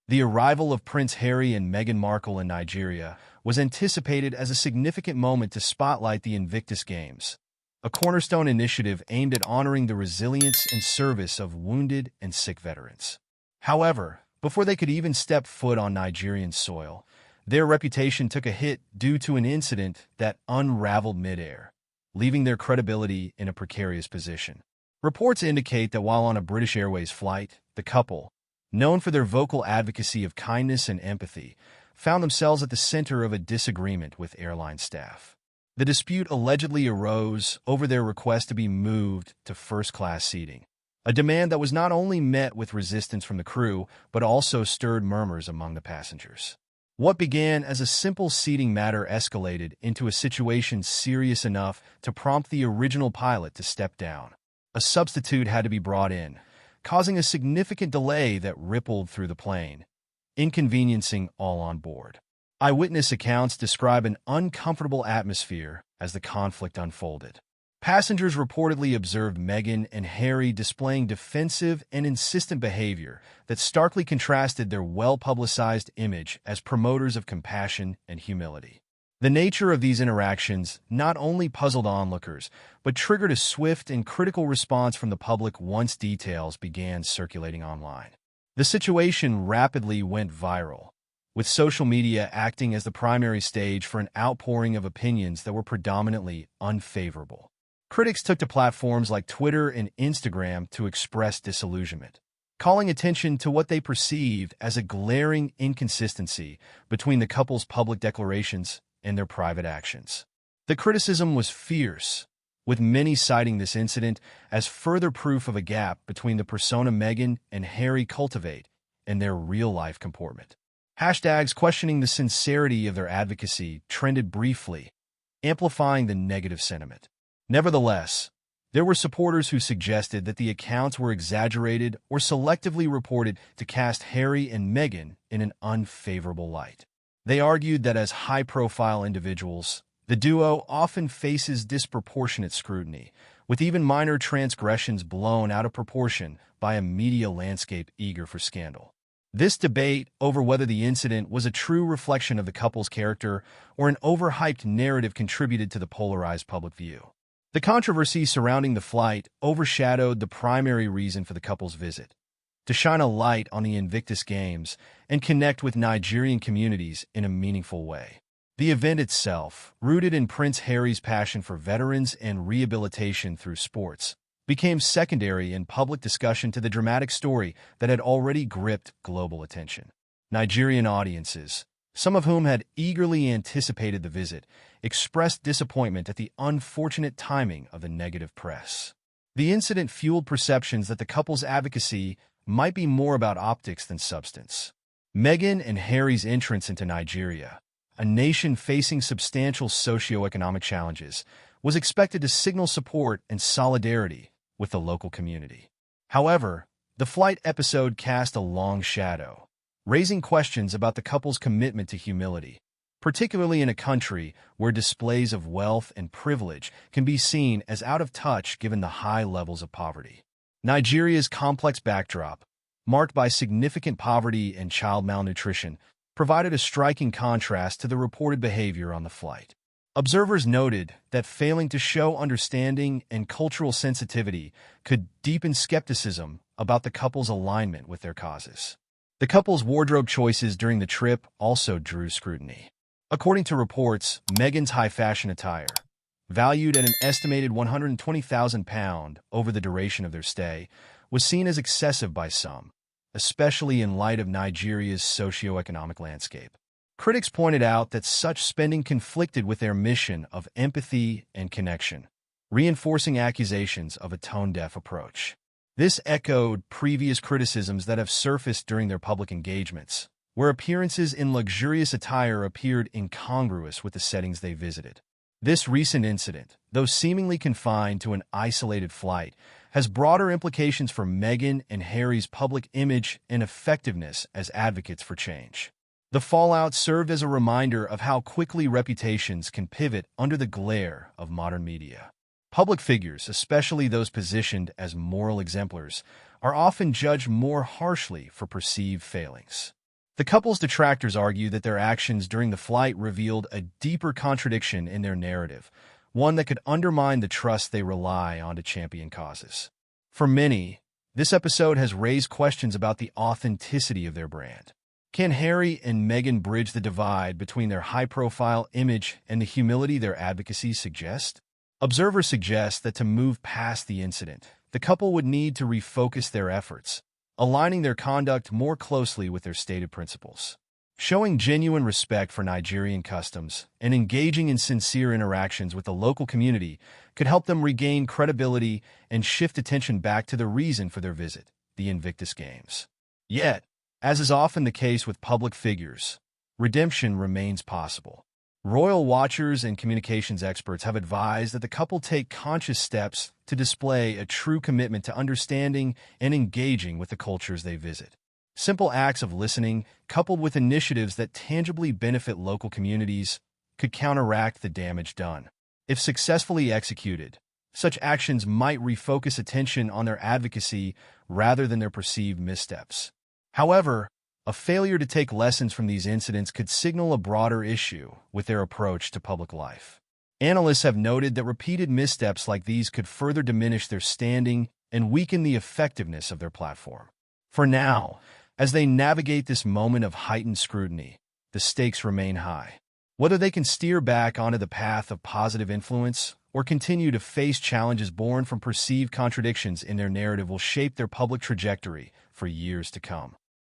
The arrival of Prince Harry and Meghan Markle in Nigeria was anticipated as a significant moment to spotlight the Invictus Games, a cornerstone initiative aimed at honoring the resilience and service of wounded and sick veterans. However, before they could even step foot on Nigerian soil, their reputation took a hit due to an incident that unraveled midair, leaving their credibility in a precarious position. Reports indicate that while on a British Airways flight, the couple, known for their vocal advocacy of kindness and empathy, found themselves at the center of a disagreement with airline staff. The dispute allegedly arose over their request to be moved to first-class seating, a demand that was not only met with resistance from the crew, but also stirred murmurs among the passengers. What began as a simple seating matter escalated into a situation serious enough to prompt the original pilot to step down. A substitute had to be brought in, causing a significant delay that rippled through the plane, inconveniencing all on board. Eyewitness accounts describe an uncomfortable atmosphere as the conflict unfolded. Passengers reportedly observed Meghan and Harry displaying defensive and insistent behavior that starkly contrasted their well-publicized image as promoters of compassion and humility. The nature of these interactions not only puzzled onlookers, but triggered a swift and critical response from the public once details began circulating online. The situation rapidly went viral, with social media acting as the primary stage for an outpouring of opinions that were predominantly unfavorable. Critics took to platforms like Twitter and Instagram to express disillusionment, calling attention to what they perceived as a glaring inconsistency between the couple's public declarations and their private actions. The criticism was fierce, with many citing this incident as further proof of a gap between the persona Meghan and Harry cultivate and their real-life comportment. Hashtags questioning the sincerity of their advocacy trended briefly, amplifying the negative sentiment. Nevertheless, there were supporters who suggested that the accounts were exaggerated or selectively reported to cast Harry and Meghan in an unfavorable light. They argued that as high-profile individuals, the duo often faces disproportionate scrutiny, with even minor transgressions blown out of proportion by a media landscape eager for scandal. This debate over whether the incident was a true reflection of the couple's character or an overhyped narrative contributed to the polarized public view. The controversy surrounding the flight overshadowed the primary reason for the couple's visit: to shine a light on the Invictus Games and connect with Nigerian communities in a meaningful way. The event itself, rooted in Prince Harry's passion for veterans and rehabilitation through sports, became secondary in public discussion to the dramatic story that had already gripped global attention. Nigerian audiences, some of whom had eagerly anticipated the visit, expressed disappointment at the unfortunate timing of the negative press. The incident fueled perceptions that the couple's advocacy might be more about optics than substance. Meghan and Harry's entrance into Nigeria, a nation facing substantial socioeconomic challenges, was expected to signal support and solidarity with the local community. However, the flight episode cast a long shadow, raising questions about the couple's commitment to humility, particularly in a country where displays of wealth and privilege can be seen as out of touch given the high levels of poverty. Nigeria's complex backdrop, marked by significant poverty and child malnutrition, provided a striking contrast to the reported behavior on the flight. Observers noted that failing to show understanding and cultural sensitivity could deepen skepticism about the couple's alignment with their causes. The couple's wardrobe choices during the trip also drew scrutiny. According to reports, Meghan's high-fashion attire, valued at an estimated £120,000 over the duration of their stay, was seen as excessive by some, especially in light of Nigeria's socioeconomic landscape. Critics pointed out that such spending conflicted with their mission of empathy and connection, reinforcing accusations of a tone-deaf approach. This echoed previous criticisms that have surfaced during their public engagements, where appearances in luxurious attire appeared incongruous with the settings they visited. This recent incident, though seemingly confined to an isolated flight, has broader implications for Meghan and Harry's public image and effectiveness as advocates for change. The fallout served as a reminder of how quickly reputations can pivot under the glare of modern media. Public figures, especially those positioned as moral exemplars, are often judged more harshly for perceived failings. The couple's detractors argue that their actions during the flight revealed a deeper contradiction in their narrative, one that could undermine the trust they rely on to champion causes. For many, this episode has raised questions about the authenticity of their brand. Can Harry and Meghan bridge the divide between their high-profile image and the humility their advocacy suggests? Observers suggest that to move past the incident, the couple would need to refocus their efforts, aligning their conduct more closely with their stated principles. Showing genuine respect for Nigerian customs and engaging in sincere interactions with the local community could help them regain credibility and shift attention back to the reason for their visit, the Invictus Games. Yet, as is often the case with public figures, redemption remains possible. Royal watchers and communications experts have advised that the couple take conscious steps to display a true commitment to understanding and engaging with the cultures they visit. Simple acts of listening, coupled with initiatives that tangibly benefit local communities, could counteract the damage done. If successfully executed, such actions might refocus attention on their advocacy rather than their perceived missteps. However, a failure to take lessons from these incidents could signal a broader issue with their approach to public life. Analysts have noted that repeated missteps like these could further diminish their standing and weaken the effectiveness of their platform. For now, as they navigate this moment of heightened scrutiny, the stakes remain high. Whether they can steer back onto the path of positive influence or continue to face challenges born from perceived contradictions in their narrative will shape their public trajectory for years to come.